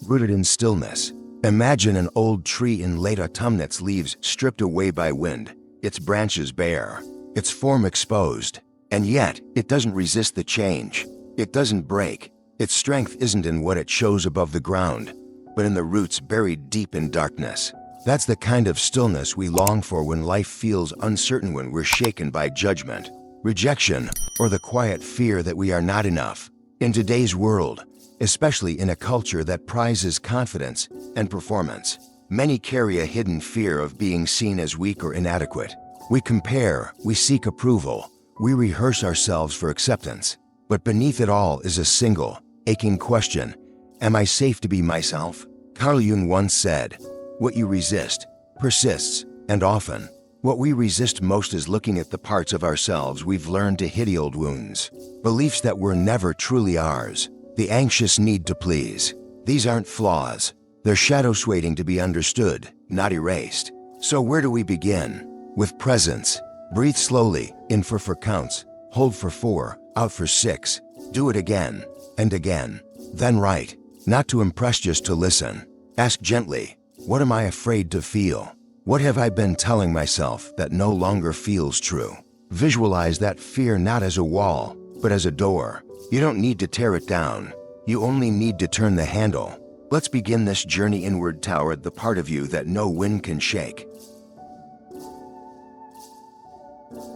Rooted in stillness. Imagine an old tree in late autumn, its leaves stripped away by wind, its branches bare, its form exposed. And yet, it doesn't resist the change. It doesn't break. Its strength isn't in what it shows above the ground, but in the roots buried deep in darkness. That's the kind of stillness we long for when life feels uncertain, when we're shaken by judgment, rejection, or the quiet fear that we are not enough. In today's world, especially in a culture that prizes confidence and performance, many carry a hidden fear of being seen as weak or inadequate. We compare, we seek approval, we rehearse ourselves for acceptance. But beneath it all is a single, aching question: am I safe to be myself? Carl Jung once said, "What you resist persists, and often, what we resist most is looking at the parts of ourselves we've learned to hide, old wounds, beliefs that were never truly ours, the anxious need to please. These aren't flaws. They're shadows waiting to be understood, not erased." So where do we begin? With presence. Breathe slowly, in for 4 counts, hold for 4, out for 6. Do it again and again. Then write, not to impress, just to listen. Ask gently, what am I afraid to feel? What have I been telling myself that no longer feels true? Visualize that fear not as a wall, but as a door. You don't need to tear it down. You only need to turn the handle. Let's begin this journey inward toward the part of you that no wind can shake.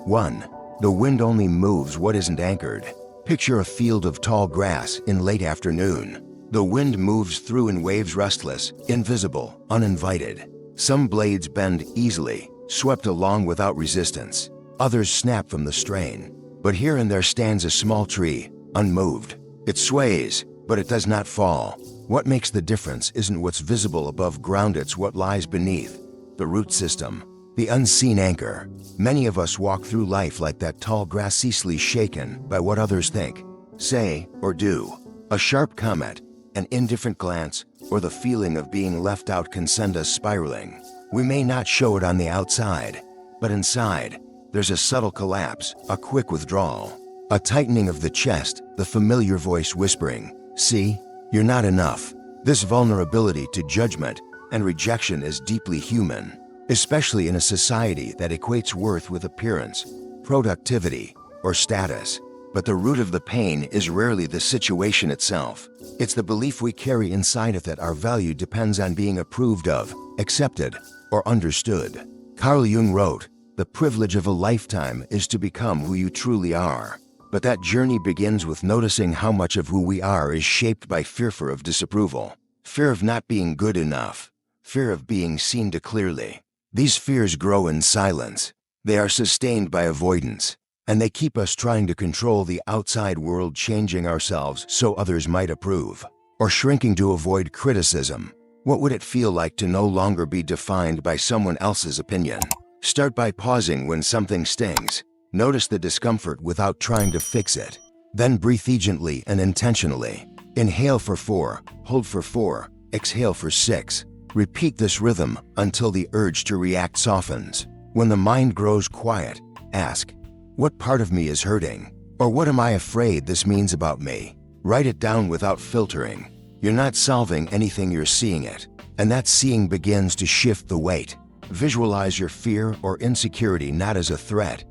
1. The wind only moves what isn't anchored. Picture a field of tall grass in late afternoon. The wind moves through in waves, restless, invisible, uninvited. Some blades bend easily, swept along without resistance. Others snap from the strain. But here and there stands a small tree, unmoved. It sways, but it does not fall. What makes the difference isn't what's visible above ground, it's what lies beneath. The root system. The unseen anchor. Many of us walk through life like that tall grass, easily shaken by what others think, say, or do. A sharp comment, an indifferent glance, or the feeling of being left out can send us spiraling. We may not show it on the outside, but inside, there's a subtle collapse, a quick withdrawal, a tightening of the chest, the familiar voice whispering, "See, you're not enough." This vulnerability to judgment and rejection is deeply human, especially in a society that equates worth with appearance, productivity, or status. But the root of the pain is rarely the situation itself. It's the belief we carry inside it that our value depends on being approved of, accepted, or understood. Carl Jung wrote, "The privilege of a lifetime is to become who you truly are." But that journey begins with noticing how much of who we are is shaped by fear of disapproval, fear of not being good enough, fear of being seen too clearly. These fears grow in silence. They are sustained by avoidance, and they keep us trying to control the outside world, changing ourselves so others might approve, or shrinking to avoid criticism. What would it feel like to no longer be defined by someone else's opinion? Start by pausing when something stings. Notice the discomfort without trying to fix it. Then breathe gently and intentionally. Inhale for 4, hold for 4, exhale for 6. Repeat this rhythm until the urge to react softens. When the mind grows quiet, ask, what part of me is hurting? Or what am I afraid this means about me? Write it down without filtering. You're not solving anything, you're seeing it. And that seeing begins to shift the weight. Visualize your fear or insecurity not as a threat,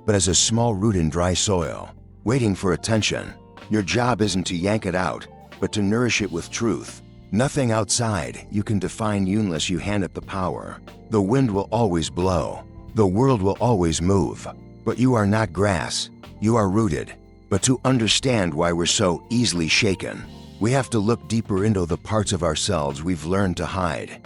but as a small root in dry soil, waiting for attention. Your job isn't to yank it out, but to nourish it with truth. Nothing outside you can define you unless you hand it the power. The wind will always blow. The world will always move. But you are not grass. You are rooted. But to understand why we're so easily shaken, we have to look deeper into the parts of ourselves we've learned to hide.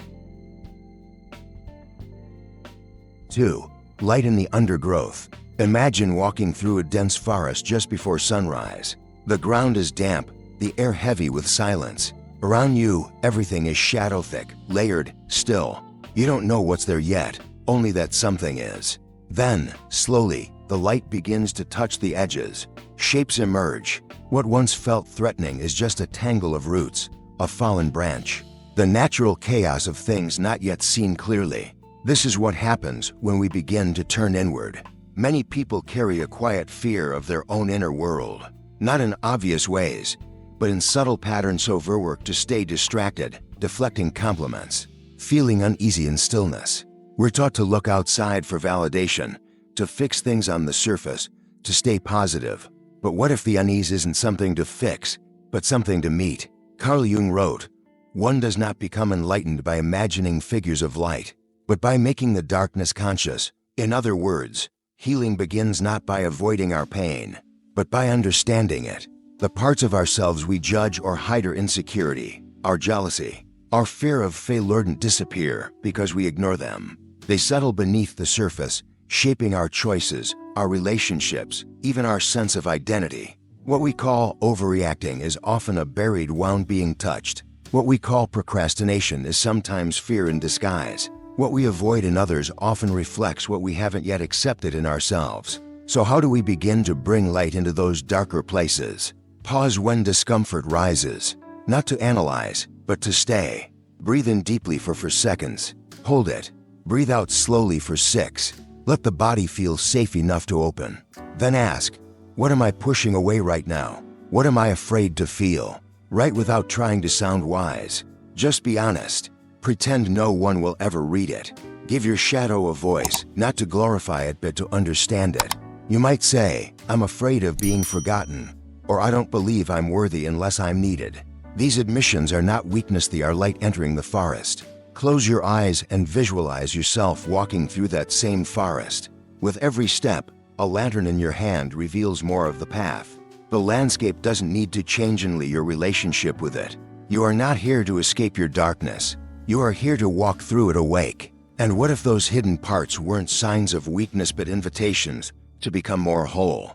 2. Light in the undergrowth. Imagine walking through a dense forest just before sunrise. The ground is damp, the air heavy with silence. Around you, everything is shadow thick, layered, still. You don't know what's there yet, only that something is. Then, slowly, the light begins to touch the edges. Shapes emerge. What once felt threatening is just a tangle of roots, a fallen branch. The natural chaos of things not yet seen clearly. This is what happens when we begin to turn inward. Many people carry a quiet fear of their own inner world. Not in obvious ways, but in subtle patterns overworked to stay distracted, deflecting compliments, feeling uneasy in stillness. We're taught to look outside for validation, to fix things on the surface, to stay positive. But what if the unease isn't something to fix, but something to meet? Carl Jung wrote, "One does not become enlightened by imagining figures of light, but by making the darkness conscious." In other words, healing begins not by avoiding our pain, but by understanding it. The parts of ourselves we judge or hide, our insecurity, our jealousy, our fear of failure, disappear because we ignore them. They settle beneath the surface, shaping our choices, our relationships, even our sense of identity. What we call overreacting is often a buried wound being touched. What we call procrastination is sometimes fear in disguise. What we avoid in others often reflects what we haven't yet accepted in ourselves. So how do we begin to bring light into those darker places? Pause when discomfort rises. Not to analyze, but to stay. Breathe in deeply for 4 seconds. Hold it. Breathe out slowly for 6. Let the body feel safe enough to open. Then ask, what am I pushing away right now? What am I afraid to feel? Write without trying to sound wise. Just be honest. Pretend no one will ever read it. Give your shadow a voice, not to glorify it but to understand it. You might say, I'm afraid of being forgotten, or I don't believe I'm worthy unless I'm needed. These admissions are not weakness, they are light entering the forest. Close your eyes and visualize yourself walking through that same forest. With every step, a lantern in your hand reveals more of the path. The landscape doesn't need to change, only your relationship with it. You are not here to escape your darkness. You are here to walk through it awake. And what if those hidden parts weren't signs of weakness but invitations to become more whole?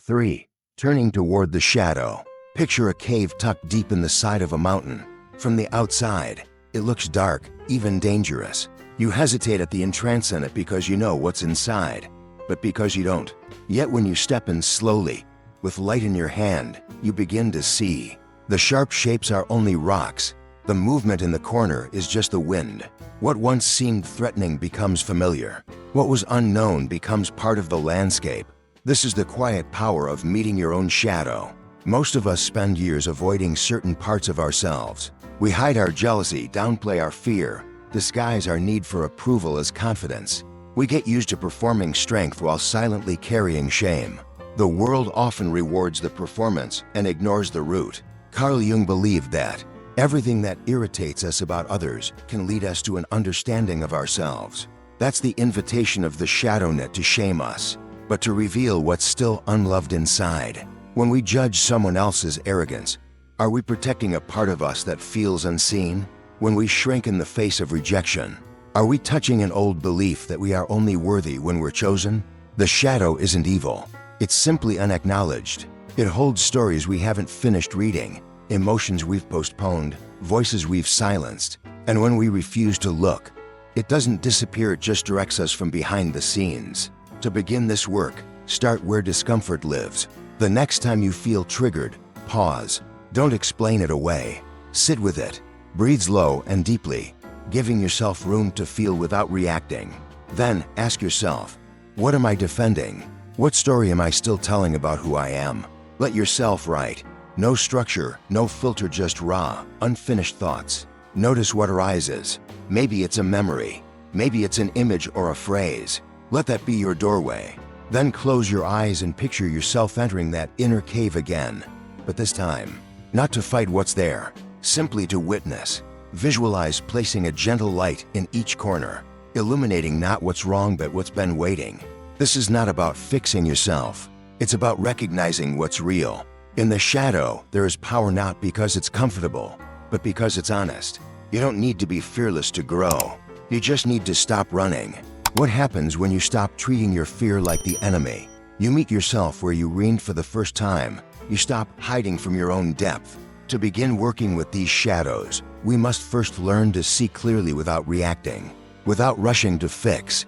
3. Turning toward the shadow. Picture a cave tucked deep in the side of a mountain. From the outside, it looks dark, even dangerous. You hesitate at the entrance in it because you know what's inside, but because you don't. Yet when you step in slowly, with light in your hand, you begin to see. The sharp shapes are only rocks. The movement in the corner is just the wind. What once seemed threatening becomes familiar. What was unknown becomes part of the landscape. This is the quiet power of meeting your own shadow. Most of us spend years avoiding certain parts of ourselves. We hide our jealousy, downplay our fear, disguise our need for approval as confidence. We get used to performing strength while silently carrying shame. The world often rewards the performance and ignores the root. Carl Jung believed that everything that irritates us about others can lead us to an understanding of ourselves. That's the invitation of the shadow, not to shame us, but to reveal what's still unloved inside. When we judge someone else's arrogance, are we protecting a part of us that feels unseen? When we shrink in the face of rejection, are we touching an old belief that we are only worthy when we're chosen? The shadow isn't evil. It's simply unacknowledged. It holds stories we haven't finished reading, emotions we've postponed, voices we've silenced. And when we refuse to look, it doesn't disappear, it just directs us from behind the scenes. To begin this work, start where discomfort lives. The next time you feel triggered, pause. Don't explain it away. Sit with it. Breathe slow and deeply, giving yourself room to feel without reacting. Then ask yourself, what am I defending? What story am I still telling about who I am? Let yourself write. No structure, no filter, just raw, unfinished thoughts. Notice what arises. Maybe it's a memory. Maybe it's an image or a phrase. Let that be your doorway. Then close your eyes and picture yourself entering that inner cave again. But this time, not to fight what's there, simply to witness. Visualize placing a gentle light in each corner, illuminating not what's wrong but what's been waiting. This is not about fixing yourself. It's about recognizing what's real. In the shadow, there is power, not because it's comfortable, but because it's honest. You don't need to be fearless to grow. You just need to stop running. What happens when you stop treating your fear like the enemy? You meet yourself where you reigned for the first time. You stop hiding from your own depth. To begin working with these shadows, we must first learn to see clearly without reacting, without rushing to fix.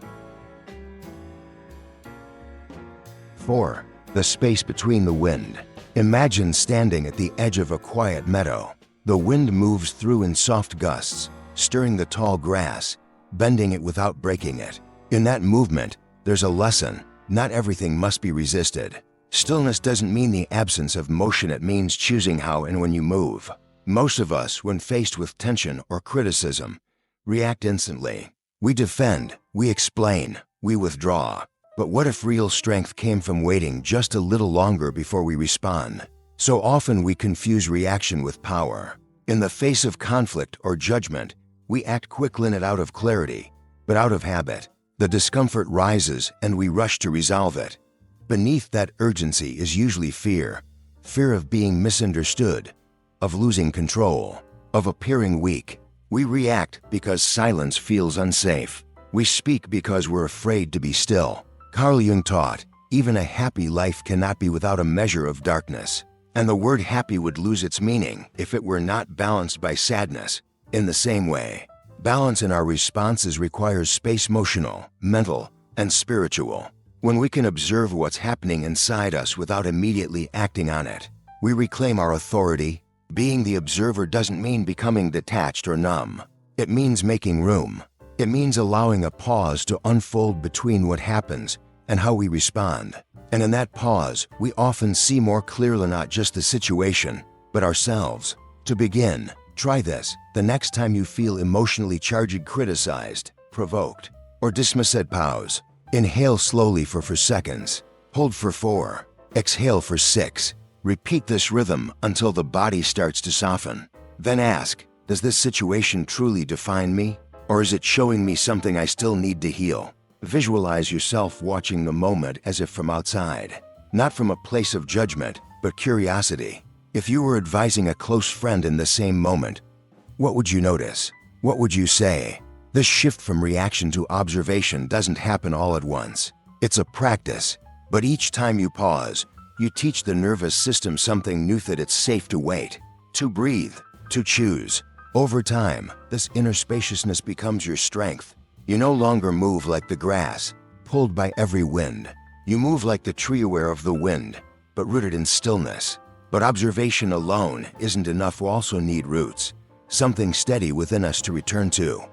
4. The space between the wind. Imagine standing at the edge of a quiet meadow. The wind moves through in soft gusts, stirring the tall grass, bending it without breaking it. In that movement, there's a lesson. Not everything must be resisted. Stillness doesn't mean the absence of motion, it means choosing how and when you move. Most of us, when faced with tension or criticism, react instantly. We defend, we explain, we withdraw. But what if real strength came from waiting just a little longer before we respond? So often we confuse reaction with power. In the face of conflict or judgment, we act quickly and out of clarity, but out of habit. The discomfort rises and we rush to resolve it. Beneath that urgency is usually fear. Fear of being misunderstood, of losing control, of appearing weak. We react because silence feels unsafe. We speak because we're afraid to be still. Carl Jung taught, even a happy life cannot be without a measure of darkness. And the word happy would lose its meaning if it were not balanced by sadness. In the same way, balance in our responses requires space, emotional, mental, and spiritual. When we can observe what's happening inside us without immediately acting on it, we reclaim our authority. Being the observer doesn't mean becoming detached or numb. It means making room. It means allowing a pause to unfold between what happens and how we respond. And in that pause, we often see more clearly not just the situation, but ourselves. To begin, try this. The next time you feel emotionally charged, criticized, provoked, or dismissed, pause. Inhale slowly for 4 seconds. Hold for 4. Exhale for 6. Repeat this rhythm until the body starts to soften. Then ask, does this situation truly define me? Or is it showing me something I still need to heal? Visualize yourself watching the moment as if from outside, not from a place of judgment, but curiosity. If you were advising a close friend in the same moment, what would you notice? What would you say? This shift from reaction to observation doesn't happen all at once. It's a practice, but each time you pause, you teach the nervous system something new, that it's safe to wait, to breathe, to choose. Over time, this inner spaciousness becomes your strength. You no longer move like the grass, pulled by every wind. You move like the tree, aware of the wind, but rooted in stillness. But observation alone isn't enough. We also need roots, something steady within us to return to.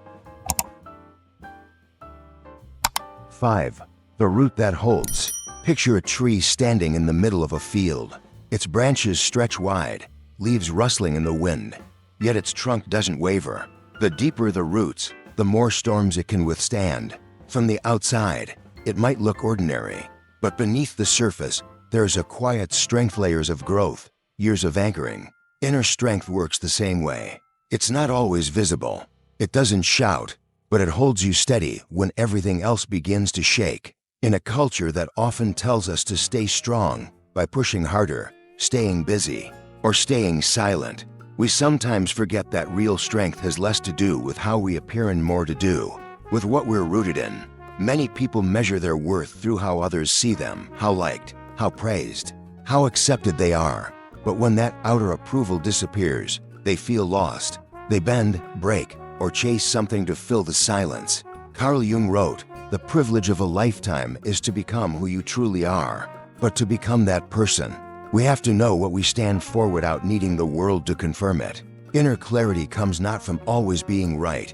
5. The root that holds. Picture a tree standing in the middle of a field. Its branches stretch wide, leaves rustling in the wind, yet its trunk doesn't waver. The deeper the roots, the more storms it can withstand. From the outside, it might look ordinary, but beneath the surface, there's a quiet strength, layers of growth, years of anchoring. Inner strength works the same way. It's not always visible. It doesn't shout, but it holds you steady when everything else begins to shake. In a culture that often tells us to stay strong by pushing harder, staying busy, or staying silent, we sometimes forget that real strength has less to do with how we appear and more to do with what we're rooted in. Many people measure their worth through how others see them, how liked, how praised, how accepted they are. But when that outer approval disappears, they feel lost. They bend, break, or chase something to fill the silence. Carl Jung wrote, "The privilege of a lifetime is to become who you truly are." But to become that person, we have to know what we stand for without needing the world to confirm it. Inner clarity comes not from always being right,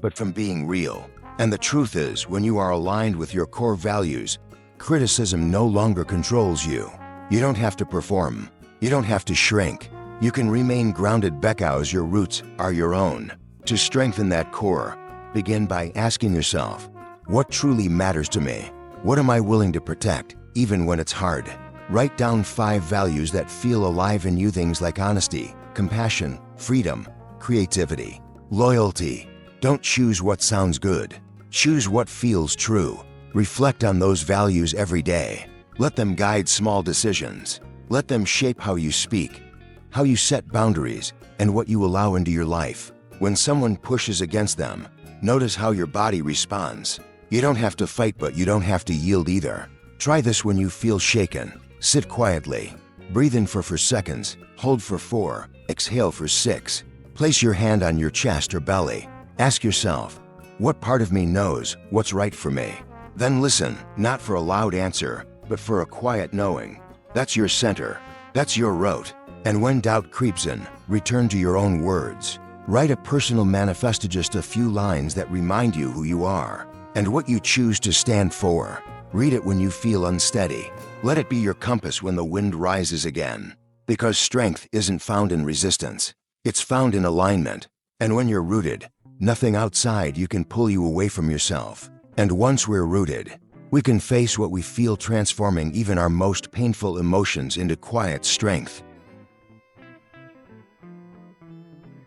but from being real. And the truth is, when you are aligned with your core values, criticism no longer controls you. You don't have to perform. You don't have to shrink. You can remain grounded because your roots are your own. To strengthen that core, begin by asking yourself, what truly matters to me? What am I willing to protect, even when it's hard? Write down 5 values that feel alive in you, things like honesty, compassion, freedom, creativity, loyalty. Don't choose what sounds good. Choose what feels true. Reflect on those values every day. Let them guide small decisions. Let them shape how you speak, how you set boundaries, and what you allow into your life. When someone pushes against them, notice how your body responds. You don't have to fight, but you don't have to yield either. Try this when you feel shaken. Sit quietly. Breathe in for 4 seconds. Hold for 4. Exhale for 6. Place your hand on your chest or belly. Ask yourself, what part of me knows what's right for me? Then listen, not for a loud answer, but for a quiet knowing. That's your center. That's your root. And when doubt creeps in, return to your own words. Write a personal manifesto, just a few lines that remind you who you are and what you choose to stand for. Read it when you feel unsteady. Let it be your compass when the wind rises again. Because strength isn't found in resistance. It's found in alignment. And when you're rooted, nothing outside you can pull you away from yourself. And once we're rooted, we can face what we feel, transforming even our most painful emotions into quiet strength.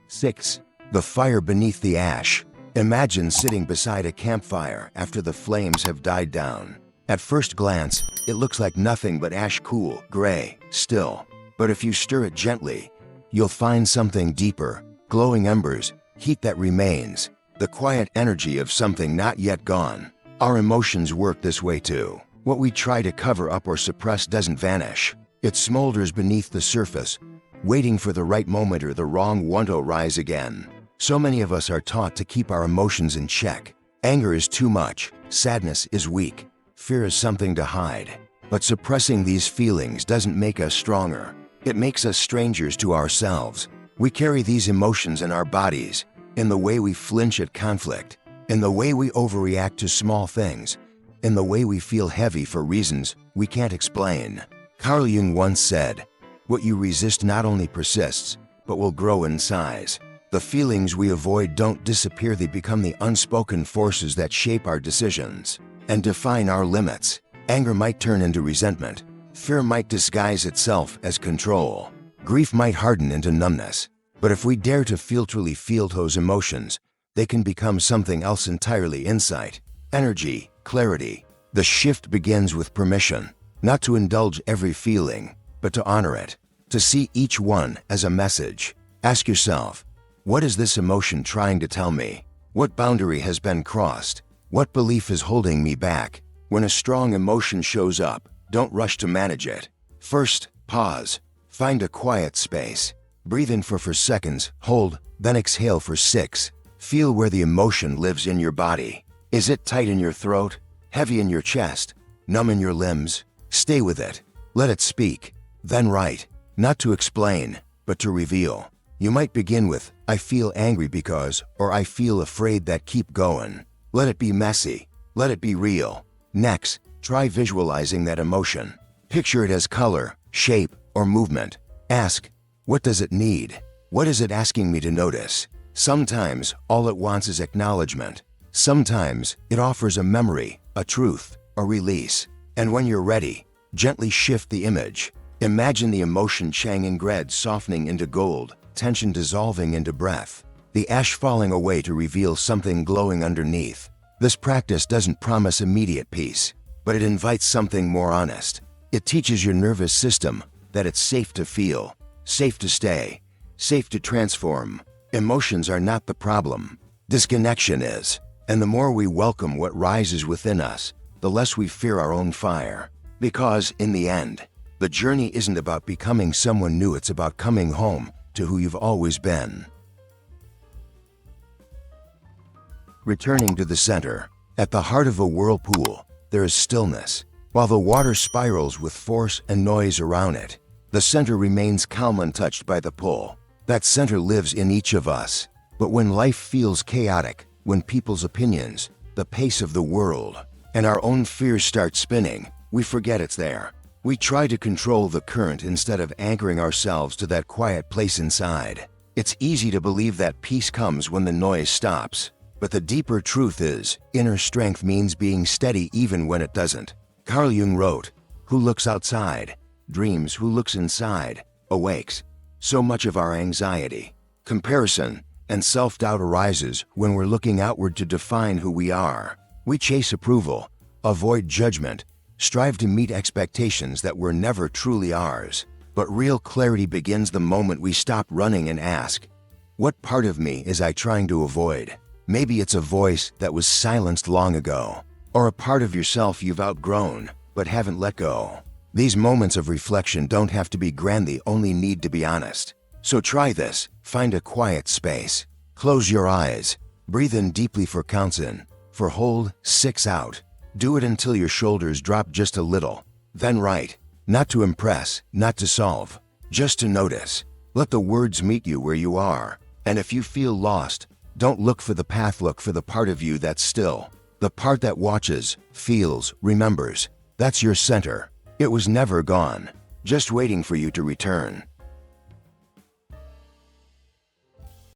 6. The fire beneath the ash. Imagine sitting beside a campfire after the flames have died down. At first glance, it looks like nothing but ash, cool, gray, still. But if you stir it gently, you'll find something deeper, glowing embers, heat that remains, the quiet energy of something not yet gone. Our emotions work this way too. What we try to cover up or suppress doesn't vanish. It smolders beneath the surface, waiting for the right moment or the wrong one to rise again. So many of us are taught to keep our emotions in check. Anger is too much, sadness is weak, fear is something to hide. But suppressing these feelings doesn't make us stronger. It makes us strangers to ourselves. We carry these emotions in our bodies, in the way we flinch at conflict, in the way we overreact to small things, in the way we feel heavy for reasons we can't explain. Carl Jung once said, "What you resist not only persists, but will grow in size." The feelings we avoid don't disappear, they become the unspoken forces that shape our decisions and define our limits. Anger might turn into resentment. Fear might disguise itself as control. Grief might harden into numbness. But if we dare to truly feel those emotions, they can become something else entirely: insight, energy, clarity. The shift begins with permission, not to indulge every feeling, but to honor it, to see each one as a message. Ask yourself, what is this emotion trying to tell me? What boundary has been crossed? What belief is holding me back? When a strong emotion shows up, don't rush to manage it. First, pause. Find a quiet space. Breathe in for 4 seconds, hold, then exhale for 6. Feel where the emotion lives in your body. Is it tight in your throat? Heavy in your chest? Numb in your limbs? Stay with it. Let it speak. Then write. Not to explain, but to reveal. You might begin with, "I feel angry because," or "I feel afraid that." Keep going. Let it be messy. Let it be real. Next, try visualizing that emotion. Picture it as color, shape, or movement. Ask, what does it need? What is it asking me to notice? Sometimes, all it wants is acknowledgement. Sometimes, it offers a memory, a truth, a release. And when you're ready, gently shift the image. Imagine the emotion changing red, softening into gold, tension dissolving into breath, the ash falling away to reveal something glowing underneath. This practice doesn't promise immediate peace, but it invites something more honest. It teaches your nervous system that it's safe to feel, safe to stay, safe to transform. Emotions are not the problem. Disconnection is. And the more we welcome what rises within us, the less we fear our own fire. Because, in the end, the journey isn't about becoming someone new, it's about coming home to who you've always been. Returning to the center. At the heart of a whirlpool, there is stillness. While the water spirals with force and noise around it, the center remains calm, untouched by the pull. That center lives in each of us. But when life feels chaotic, when people's opinions, the pace of the world, and our own fears start spinning, we forget it's there. We try to control the current instead of anchoring ourselves to that quiet place inside. It's easy to believe that peace comes when the noise stops. But the deeper truth is, inner strength means being steady even when it doesn't. Carl Jung wrote, "Who looks outside, dreams; who looks inside, awakes." So much of our anxiety, comparison, and self-doubt arises when we're looking outward to define who we are. We chase approval, avoid judgment, strive to meet expectations that were never truly ours. But real clarity begins the moment we stop running and ask, what part of me is I trying to avoid? Maybe it's a voice that was silenced long ago, or a part of yourself you've outgrown but haven't let go. These moments of reflection don't have to be grand, they only need to be honest. So try this. Find a quiet space. Close your eyes. Breathe in deeply for counts in. For hold, 6 out. Do it until your shoulders drop just a little. Then write. Not to impress, not to solve, just to notice. Let the words meet you where you are. And if you feel lost, don't look for the path, look for the part of you that's still. The part that watches, feels, remembers. That's your center. It was never gone, just waiting for you to return.